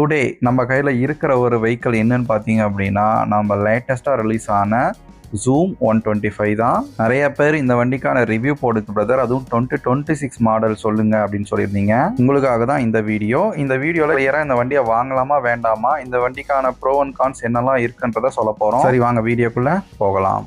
Today நம்ம கையில் இருக்கிற ஒரு வெஹிக்கிள் என்னன்னு பார்த்தீங்க அப்படின்னா, நம்ம லேட்டஸ்ட்டாக ரிலீஸ் ஆன Zoom 125 தான். நிறைய பேர் இந்த வண்டிக்கான ரிவ்யூ போடுது பிரதர், அதுவும் 2026 மாடல் சொல்லுங்க அப்படின்னு சொல்லியிருந்தீங்க. உங்களுக்காக தான் இந்த வீடியோ. இந்த வீடியோவில் கிளியராக இந்த வண்டியை வாங்கலாமா வேண்டாமா, இந்த வண்டிக்கான ப்ரோ அண்ட் கான்ஸ் என்னெல்லாம் இருக்குன்றதை சொல்ல போகிறோம். சரி, வாங்க வீடியோக்குள்ளே போகலாம்.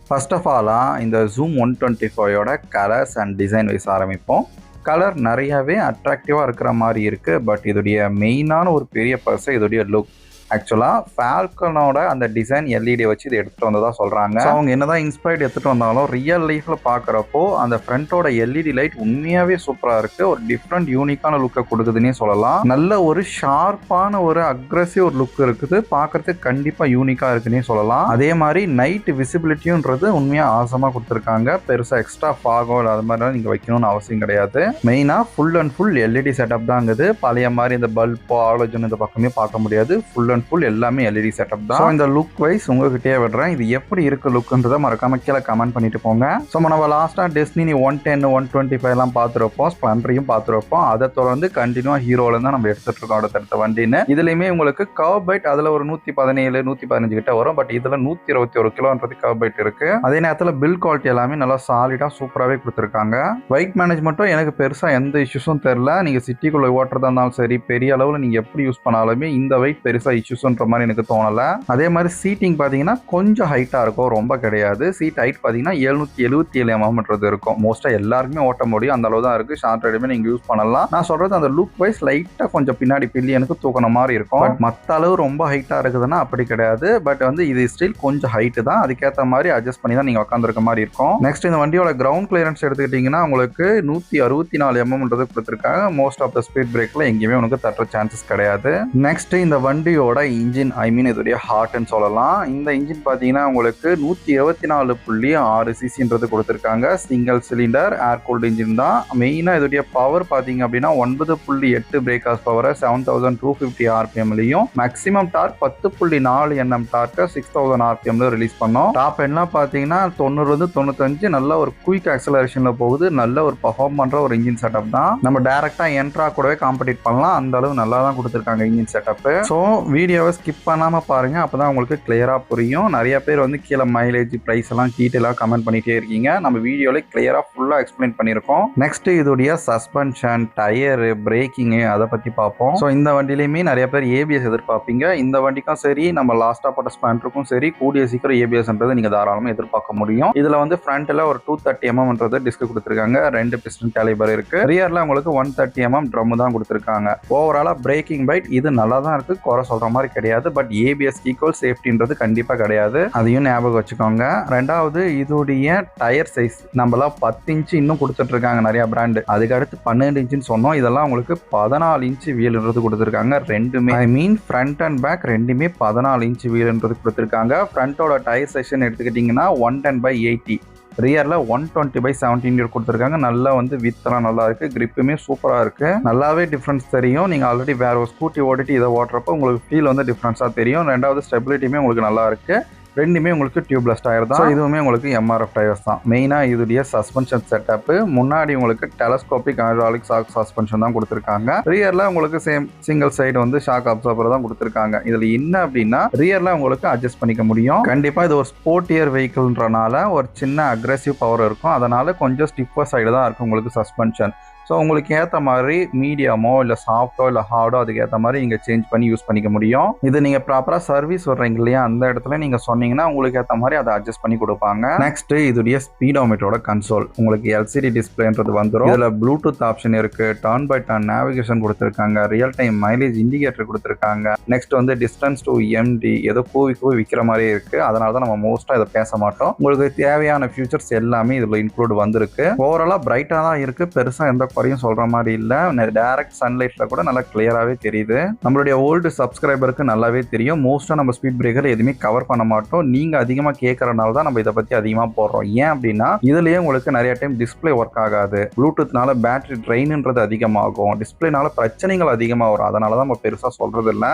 ஃபர்ஸ்ட் ஆஃப் ஆலாக இந்த Zoom 125ஓட கலர்ஸ் அண்ட் டிசைன் வைஸ் ஆரம்பிப்போம். கலர் நிறையாவே அட்ராக்டிவாக இருக்கிற மாதிரி இருக்குது. பட் இதோடைய மெயினான ஒரு பெரிய பர்சன் இதோடைய லுக். ஆக்சுவலாக ஃபால்கனோட அந்த டிசைன் எல்இடி வச்சு இதை எடுத்துகிட்டு வந்ததாக சொல்கிறாங்க. அவங்க என்னதான் இன்ஸ்பைர்ட் எடுத்துகிட்டு வந்தாலும் ரியல் லைஃப்பில் பார்க்குறப்போ அந்த ஃப்ரண்ட்டோட எல்இடி லைட் உண்மையாகவே சூப்பராக இருக்குது. ஒரு டிஃப்ரெண்ட் யூனிக்கான லுக்கை கொடுக்குதுன்னே சொல்லலாம். நல்ல ஒரு ஷார்ப்பான ஒரு அக்ரெசிவ் ஒரு லுக் இருக்குது. பார்க்குறதுக்கு கண்டிப்பாக யூனிக்காக இருக்குன்னே சொல்லலாம். அதே மாதிரி நைட் விசிபிலிட்டியுன்றது உண்மையாக ஆசமாக கொடுத்துருக்காங்க. பெருசாக எக்ஸ்ட்ரா ஃபாகோ அது மாதிரிலாம் நீங்கள் வைக்கணும்னு அவசியம் கிடையாது. மெயினாக full and full LED setup தாங்குது. பழைய மாதிரி இந்த பல்போ ஆலோஜன் இந்த பக்கமே பார்க்க முடியாது. ஃபுல் ஃபுல் எல்லாமே எல்இடி செட்டப் தான். இந்த லுக் வைஸ் உங்ககிட்டயே விடுறேன். இது எப்படி இருக்கு லுக்ன்றதை மறக்காம கீழே கமெண்ட் பண்ணிட்டு போங்க. ஸோ நம்ம லாஸ்டா டெஸ்டினி 110 125 எல்லாம் பார்த்துருப்போம், ஸ்ப்ளெண்டரையும் பார்த்துருப்போம். அதை தொடர்ந்து கண்டினியூவா ஹீரோல தான் நம்ம எடுத்துட்டு இருக்கோம் அடுத்தடுத்த வண்டின்னு. இதுலயுமே உங்களுக்கு கர்வ் பைட் அதுல ஒரு 117 115 கிட்ட வரும். பட் இதுல 121 கிலோன்றது கர்வ் பைட் இருக்கு. அதே நேரத்தில் பில் குவாலிட்டி எல்லாமே நல்லா சாலிடா சூப்பராகவே கொடுத்துருக்காங்க. பைக் மேனேஜ்மெண்ட்டும் எனக்கு பெருசா எந்த இஷ்யூஸும் தெரியல. நீங்க சிட்டிக்குள்ள ஓட்டுறதா இருந்தாலும் சரி, பெரிய அளவில் நீங்க எப்படி யூஸ் பண்ணாலுமே இந்த வெயிட் பெருசா இஷ்யூஸ்ன்ற மாதிரி எனக்கு தோணல. அதே மாதிரி சீட்டிங் பாத்தீங்கன்னா கொஞ்சம் ஹைட்டா இருக்கும், ரொம்ப கிடையாது. சீட் ஹைட் பாத்தீங்கன்னா 777 mm இருக்கும். மோஸ்டா எல்லாருக்குமே ஓட்ட முடியும், அந்த அளவு தான் இருக்கு. ஷார்ட் ரைடுமே நீங்க யூஸ் பண்ணலாம். நான் சொல்றது அந்த லுக் வைஸ் லைட்டா கொஞ்சம் பின்னாடி பில்லியனுக்கு தூக்கின மாதிரி இருக்கும். பட் மத்த அளவு ரொம்ப ஹைட்டா இருக்குதுன்னா அப்படி கிடையாது. பட் இது ஸ்டில் கொஞ்சம் ஹைட் தான். அதுக்கேற்ற மாதிரி அட்ஜஸ்ட் பண்ணி தான் நீங்க உட்காந்துருக்க மாதிரி இருக்கும். நெக்ஸ்ட் இந்த வண்டியோட கிரவுண்ட் கிளியரன்ஸ் எடுத்துக்கிட்டீங்கன்னா உங்களுக்கு 164 mm கொடுத்துருக்காங்க. மோஸ்ட் ஆஃப் த ஸ்பீட் பிரேக்ல எங்கேயுமே உங்களுக்கு தட்டுற சான்சஸ் கிடையாது. நெக்ஸ்ட் இந்த வண்டியோட இன்ஜின் இதோடைய ஹார்ட்னு சொல்லலாம். இந்த இன்ஜின் பார்த்தீங்கன்னா உங்களுக்கு 124.6 சிசின்றது கொடுத்துருக்காங்க. Single cylinder air cooled engine தான். மெயினாக இதோடைய பவர் பார்த்தீங்க அப்படின்னா 9.8 பிரேக் ஹார்ஸ் பவர் 7250 ஆர்பிஎம்லையும், மேக்ஸிமம் டார்க் 10.4 Nm டார்க் 6000 ஆர்பிஎம்ல ரிலீஸ் பண்ணோம். டாப் எல்லாம் பார்த்தீங்கன்னா 90 95 நல்ல ஒரு குயிக் ஆக்சலரேஷன்ல போகுது. நல்ல ஒரு பர்ஃபார்ம் பண்ற ஒரு இன்ஜின் செட்டப் தான். நம்ம டைரக்டா என்ட்ரா கூடவே காம்படிட் பண்ணலாம், அந்த அளவு நல்லா தான் கொடுத்துருக்காங்க இன்ஜின் செட்டப். ஸோ வீடியோவை ஸ்கிப் பண்ணாம பாருங்க, அப்பதான் உங்களுக்கு கிளியரா புரியும். நிறைய பேர் கீழே மைலேஜ் பிரைஸ் எல்லாம் டீட்டெயிலா கமெண்ட் பண்ணிட்டே இருக்கீங்க. நம்ம வீடியோல கிளியரா ஃபுல்லா எக்ஸ்பிளைன் பண்ணிருக்கோம். நெக்ஸ்ட் இதோடைய சஸ்பென்ஷன், டயர், பிரேக்கிங் அதை பத்தி பார்ப்போம். ஸோ இந்த வண்டியிலுமே நிறைய பேர் ஏபிஎஸ் எதிர்பார்ப்பீங்க. இந்த வண்டிக்கும் சரி, நம்ம லாஸ்டா போட்ட ஸ்பெண்டருக்கும் சரி, கூடிய சீக்கிரம் ஏபிஎஸ்ன்றது நீங்க தாராளமா எதிர்பார்க்க முடியும். இதுல ஃப்ரண்ட்ல ஒரு 230 mm டிஸ்க் கொடுத்துருக்காங்க. 2 பிஸ்டன் கேலிபர் இருக்கு. ரியர்ல உங்களுக்கு 130 mm ட்ரம் தான் கொடுத்துருக்காங்க. ஓவராலா பிரேக்கிங் பைட் இது நல்லா தான் இருக்கு, குறை சொல்ற மாதிரி கிடையாது. பட் ஏபிஎஸ் ஈக்குவல் சேஃப்டின்றது கண்டிப்பா கிடையாது, அதையும் ஞாபகம் வச்சுக்கோங்க. ரெண்டாவது இதோடைய டயர் சைஸ் நம்மளாம் 10 இன்ச் இன்னும் கொடுத்துட்டு இருக்காங்க நிறைய பிராண்டு. அதுக்கு அடுத்து 12 இன்ச்சுன்னு சொன்னோம். இதெல்லாம் உங்களுக்கு 14 இன்ச் வீல்ன்றது கொடுத்துருக்காங்க. ரெண்டுமே ஐ மீன் ஃப்ரண்ட் அண்ட் பேக் ரெண்டுமே 14 இன்ச் வீல்ன்றது கொடுத்துருக்காங்க. ஃப்ரண்டோட டயர் செக்ஷன் எடுத்துக்கிட்டீங்கன்னா 110/80, ரியர்ல 120/17 கொடுத்துருக்காங்க. நல்லா வித்தெல்லாம் நல்லா இருக்கு, கிரிப்புமே சூப்பரா இருக்கு. நல்லாவே டிஃபரன்ஸ் தெரியும். நீங்க ஆல்ரெடி வேற ஒரு ஸ்கூட்டி ஓடிட்டு இதை ஓட்டுறப்ப உங்களுக்கு ஃபீல் டிஃபரன்ஸா தெரியும். ரெண்டாவது ஸ்டெபிலிட்டியுமே உங்களுக்கு நல்லா இருக்கு. ரெண்டுமே உங்களுக்கு டியூப்லெஸ் டயர் தான். இதுவுமே உங்களுக்கு எம்ஆர்எஃப் டயர்ஸ் தான். மெயினா இதுடைய சஸ்பென்ஷன் செட்டப் முன்னாடி உங்களுக்கு டெலஸ்கோபிக் ஹைட்ராலிக் ஷாக் சஸ்பென்ஷன் தான் கொடுத்துருக்காங்க. ரியர்ல உங்களுக்கு same single side shock absorber தான் கொடுத்துருக்காங்க. இதுல என்ன அப்படின்னா ரியர்ல உங்களுக்கு அட்ஜஸ்ட் பண்ணிக்க முடியும். கண்டிப்பா இது ஒரு ஸ்போர்ட்டியர் வெஹிக்கிள்ன்றனால ஒரு சின்ன அக்ரெசிவ் பவர் இருக்கும். அதனால கொஞ்சம் ஸ்டிஃபர் சைடு தான் இருக்கும் உங்களுக்கு சஸ்பென்ஷன். ஸோ உங்களுக்கு ஏற்ற மாதிரி மீடியமோ இல்லை சாஃப்டோ இல்லை ஹார்டோ அதுக்கு ஏற்ற மாதிரி நீங்கள் சேஞ்ச் பண்ணி யூஸ் பண்ணிக்க முடியும். இது நீங்கள் ப்ராப்பராக சர்வீஸ் வர்றீங்க இல்லையா, அந்த இடத்துல நீங்கள் சொன்னீங்கன்னா உங்களுக்கு ஏற்ற மாதிரி அதை அட்ஜஸ்ட் பண்ணி கொடுப்பாங்க. நெக்ஸ்ட் இதுடைய ஸ்பீடோமீட்டரோட கன்சோல் உங்களுக்கு எல்சிடி டிஸ்பிளேன்றது வந்துடும். இதில் ப்ளூடூத் ஆப்ஷன் இருக்கு, டர்ன் பை டர்ன் நேவிகேஷன் கொடுத்துருக்காங்க, ரியல் டைம் மைலேஜ் இண்டிகேட்டர் கொடுத்துருக்காங்க. நெக்ஸ்ட் டிஸ்டன்ஸ் டு எம்டி ஏதோ கூவி விற்கிற மாதிரி இருக்கு. அதனால தான் நம்ம மோஸ்ட்டாக இதை பேச மாட்டோம். உங்களுக்கு தேவையான ஃபியூச்சர்ஸ் எல்லாமே இதில் இன்க்ளூட் வந்திருக்கு. ஓவராலாக பிரைட்டாக தான் இருக்கு, பெருசாக எந்த குறையும் சொல்ற மாதிரி இல்ல. டைரக்ட் சன்லைட்ல கூட நல்லா கிளியராவே தெரியுது. நம்மளுடைய ஓல்டு சப்ஸ்கிரைபருக்கு நல்லாவே தெரியும். மோஸ்டா நம்ம ஸ்பீட் பிரேக்கர் எதுவுமே கவர் பண்ண மாட்டோம். நீங்க அதிகமா கேட்கறதுனால தான் நம்ம இதை பத்தி அதிகமா போடுறோம். ஏன் அப்படின்னா இதுலயே உங்களுக்கு நிறைய டைம் டிஸ்பிளே ஒர்க் ஆகாது. ப்ளூடூத்னால பேட்டரி ட்ரெயின்ன்றது அதிகமாகும், டிஸ்பிளேனால பிரச்சனைகள் அதிகமாக வரும். அதனால தான் நம்ம பெருசா சொல்றது இல்லை.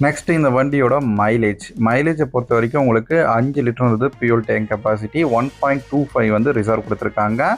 நெக்ஸ்ட் இந்த வண்டியோட மைலேஜை பொறுத்த வரைக்கும் உங்களுக்கு 5 லிட்டர் ஃபியூல் டேங்க் கெப்பாசிட்டி, 1.25 வந்து ரிசர்வ் கொடுத்துருக்காங்க.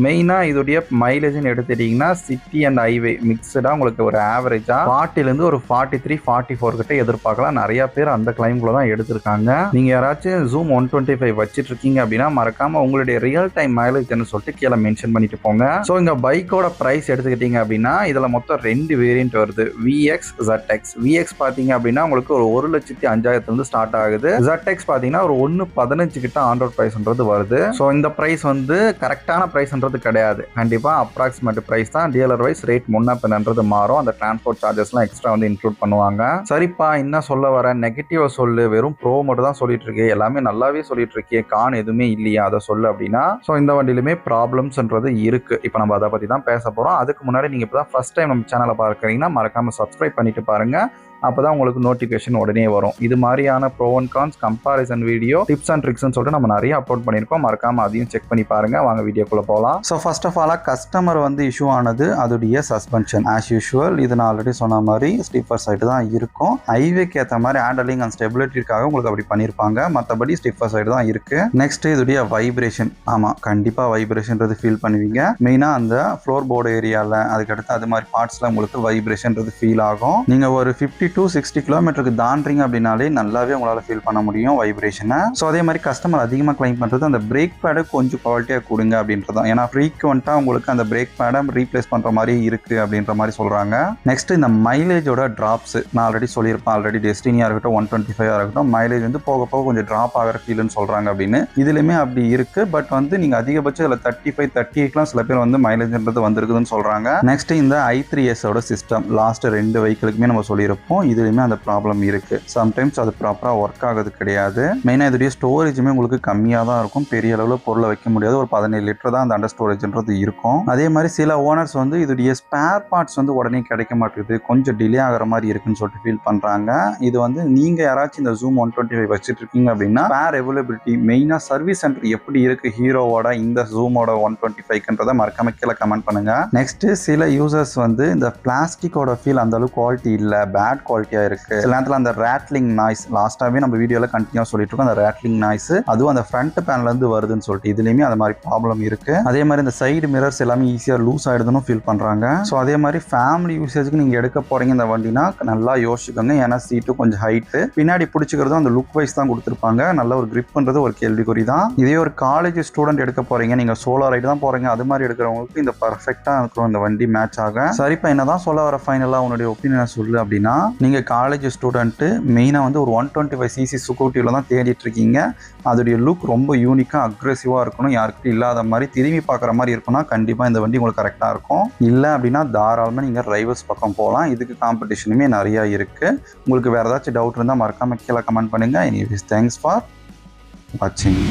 மெயினாக இதோடைய மைலேஜ்னு எடுத்துட்டிங்கன்னா சிட்டி அண்ட் ஹைவே மிக்சடாக உங்களுக்கு ஒரு ஆவரேஜாக 40லேருந்து ஒரு 43, 44 கிட்ட எதிர்பார்க்கலாம். நிறையா பேர் அந்த கிளைம்குள்ள தான் எடுத்திருக்காங்க. நீங்கள் யாராச்சும் ஜூம் 125 வச்சுட்டு இருக்கீங்க அப்படின்னா மறக்காமல் உங்களுடைய ரியல் டைம் மைலேஜ்னு சொல்லிட்டு கீழே மென்ஷன் பண்ணிட்டு போங்க. ஸோ இங்கே பைக்கோட ப்ரைஸ் எடுத்துக்கிட்டீங்க அப்படின்னா இதில் மொத்தம் 2 வேரியன்ட் வருது, VX, ZX. VX பார்த்தீங்க அப்படின்னா உங்களுக்கு ஒரு 1,05,000 ஸ்டார்ட் ஆகுது. ZX பார்த்தீங்கன்னா ஒரு 1,15 கிட்ட ஆன் ரோட் ப்ரைஸ்ன்றது வருது. ஸோ இந்த ப்ரைஸ் வந்து கரெக்டான ப்ரைஸ் கிடையாது. கண்டிப்பா அப்ராக்சிமேட் பிரைஸ் தான். டீலர் வைஸ் ரேட் முன்ன பின்னன்றது மாறும். அந்த டிரான்ஸ்போர்ட் சார்ஜஸ்லாம் எக்ஸ்ட்ரா வந்து இன்க்ளூட் பண்ணுவாங்க. சரிப்பா, என்ன சொல்ல வர, நெகட்டிவ் சொல்லு, வெறும் ப்ரோ மட்டும் தான் சொல்லிட்டு இருக்கே, எல்லாமே நல்லாவே சொல்லிட்டு இருக்கே, கான் எதுவுமே இல்லையா அதை சொல்லு அப்படின்னா, ஸோ இந்த வண்டியிலுமே ப்ராப்ளம்ஸ்ன்றது இருக்கு. இப்போ நம்ம அதை பத்தி தான் பேச போறோம். அதுக்கு முன்னாடி நீங்க இப்பதான் ஃபர்ஸ்ட் டைம் நம்ம சேனலை பார்க்குறீங்கன்னா மறக்காம சப்ஸ்கிரைப் பண்ணிட்டு பாருங்க. அப்பதான் உங்களுக்கு நோட்டிஃபிகேஷன் உடனே வரும். இது மாதிரியான pro and cons comparison video, tips and ட்ரிக்ஸ்னு சொல்லிட்டு நம்ம நிறைய அப்லோட் பண்ணியிருக்கோம். மறக்காம அதையும் செக் பண்ணி பாருங்க. வாங்க வீடியோக்குள்ள போகலாம். So first of all customer வந்து இஷ்யூ ஆனது அதோடைய சஸ்பென்ஷன். ஆஸ் யூஷுவல் இது நான் ஆல்ரெடி சொன்ன மாதிரி ஸ்டிஃபர் சைடு தான் இருக்கும். ஹைவேக்கு ஏற்ற மாதிரி ஹேண்டலிங் அண்ட் ஸ்டெபிலிட்டிக்காக உங்களுக்கு அப்படி பண்ணியிருப்பாங்க. மற்றபடி ஸ்டிஃபர் சைடு தான் இருக்கு. நெக்ஸ்ட் இதோடைய வைப்ரேஷன். ஆமாம், கண்டிப்பாக வைப்ரேஷன்றது ஃபீல் பண்ணுவீங்க. மெயினாக அந்த ஃப்ளோர் போர்டு ஏரியாவில், அதுக்கடுத்து அது மாதிரி பார்ட்ஸில் உங்களுக்கு வைப்ரேஷன்றது ஃபீல் ஆகும். நீங்கள் ஒரு 50 to 60 கிலோமீட்டருக்கு தாண்டுறீங்க அப்படின்னாலே நல்லாவே உங்களால் ஃபீல் பண்ண முடியும் வைப்ரேஷனை. ஸோ அதே மாதிரி கஸ்டமர் அதிகமாக கிளைம் பண்ணுறது அந்த பிரேக் பேடை கொஞ்சம் குவாலிட்டியாக கொடுங்க அப்படின்றது தான். ஏன்னா ஃப்ரீக்வெண்ட்டாக உங்களுக்கு அந்த பிரேக் பேடை ரீப்ளேஸ் பண்ணுற மாதிரி இருக்குது அப்படின்ற மாதிரி சொல்கிறாங்க. நெக்ஸ்ட் இந்த மைலேஜோட ட்ராப்ஸ் நான் ஆல்ரெடி சொல்லியிருப்பேன். ஆல்ரெடி டெஸ்டினியாக இருக்கட்டும் 125 இருக்கட்டும் மைலேஜ் வந்து போக போக கொஞ்சம் ட்ராப் ஆகிற ஃபீல்னு சொல்கிறாங்க அப்படின்னு. இதுலையுமே அப்படி இருக்குது. பட் வந்து நீங்கள் அதிகபட்சம் இதில் 35, 38லாம் சில பேர் வந்து மைலேஜ்ன்றது வந்திருக்குதுன்னு சொல்கிறாங்க. நெக்ஸ்ட் இந்த i3s சிஸ்டம் லாஸ்ட் 2 வெஹிக்கிளுக்குமே நம்ம சொல்லியிருப்போம். இதுலையுமே அந்த ப்ராப்ளம் இருக்கு. சம்டைம்ஸ் அது ப்ராப்பரா ஒர்க் ஆகுது கிடையாது. மெயினா இதோடைய ஸ்டோரேஜுமே உங்களுக்கு கம்மியாக தான் இருக்கும். பெரிய அளவில் பொருளை வைக்க முடியாது. ஒரு 17 லிட்டர் தான் அந்த அண்டர் ஸ்டோரேஜ்ன்றது இருக்கும். அதே மாதிரி சில ஓனர்ஸ் வந்து இதோடைய ஸ்பேர் பார்ட்ஸ் வந்து உடனே கிடைக்க மாட்டேங்குது, கொஞ்சம் டிலே ஆகிற மாதிரி இருக்குன்னு சொல்லிட்டு ஃபீல் பண்றாங்க. இது வந்து நீங்க யாராச்சும் இந்த ஜூம் 125 வச்சுட்டு இருக்கீங்க அப்படின்னா ஸ்பேர் அவைலபிலிட்டி, மெயினா சர்வீஸ் சென்டர் எப்படி இருக்கு ஹீரோவோட இந்த ஜூமோட 125ன்றதை மறக்காம கீழே கமெண்ட் பண்ணுங்க. நெக்ஸ்ட் சில யூசர்ஸ் வந்து இந்த பிளாஸ்டிக்கோட ஃபீல் அந்த அளவுக்கு குவாலிட்டி இல்லை, பேட் குவாலிட்டியா இருக்கு. சில நேரத்தில் அந்த ரேட்லிங் நாய்ஸ், லாஸ்ட்டாவே நம்ம வீடியோல கண்டினியூ சொல்லிட்டு இருக்கோம், அந்த ரேட்லிங் நாய்ஸ் அதுவும் அந்த ஃப்ரண்ட் பேனல்ல இருந்து வருதுன்னு சொல்லிட்டு இதுலயுமே அந்த மாதிரி ப்ராப்ளம் இருக்கு. அதே மாதிரி இந்த சைடு மிரர்ஸ் எல்லாமே ஈஸியா லூஸ் ஆயிடுதுன்னு ஃபீல் பண்றாங்க. ஸோ அதே மாதிரி ஃபேமிலி யூசேஜுக்கு நீங்க எடுக்க போறீங்க இந்த வண்டினா நல்லா யோசிச்சுக்கோங்க. ஏன்னா சீட்டு கொஞ்சம் ஹைட்டு, பின்னாடி பிடிச்சிக்கிறதும் அந்த லுக் வைஸ் தான் கொடுத்துருப்பாங்க. நல்ல ஒரு கிரிப் பண்றது ஒரு கேள்விக்குறி தான். இதே ஒரு காலேஜ் ஸ்டூடெண்ட் எடுக்க போறீங்க, நீங்க சோலோ ரைடு தான் போறீங்க, அது மாதிரி எடுக்கிறவங்களுக்கு இந்த பர்ஃபெக்டா இருக்கும் இந்த வண்டி மேட்ச் ஆக. சரிப்பா, என்னதான் சொல்ல வர ஃபைனலா உன்னுடைய ஒப்பீனியன் சொல்லு அப்படின்னா, நீங்க காலேஜ் ஸ்டூடெண்ட்டு மெயினாக வந்து ஒரு 125cc சுகூட்டியில் தான் தேடிட்டு இருக்கீங்க. அதோடைய லுக் ரொம்ப யூனிக்காக அக்ரெசிவாக இருக்கணும், யாருக்கிட்டும் இல்லாத மாதிரி திரும்பி பார்க்குற மாதிரி இருக்குன்னா கண்டிப்பாக இந்த வண்டி உங்களுக்கு கரெக்டாக இருக்கும். இல்லை அப்படின்னா தாராளமாக நீங்கள் டிரைவர்ஸ் பக்கம் போகலாம். இதுக்கு காம்படிஷனுமே நிறையா இருக்குது. உங்களுக்கு வேறு ஏதாச்சும் டவுட் இருந்தால் மறக்காமல் கீழே கமெண்ட் பண்ணுங்கள். எனிவேஸ் தேங்க்ஸ் ஃபார் வாட்சிங்.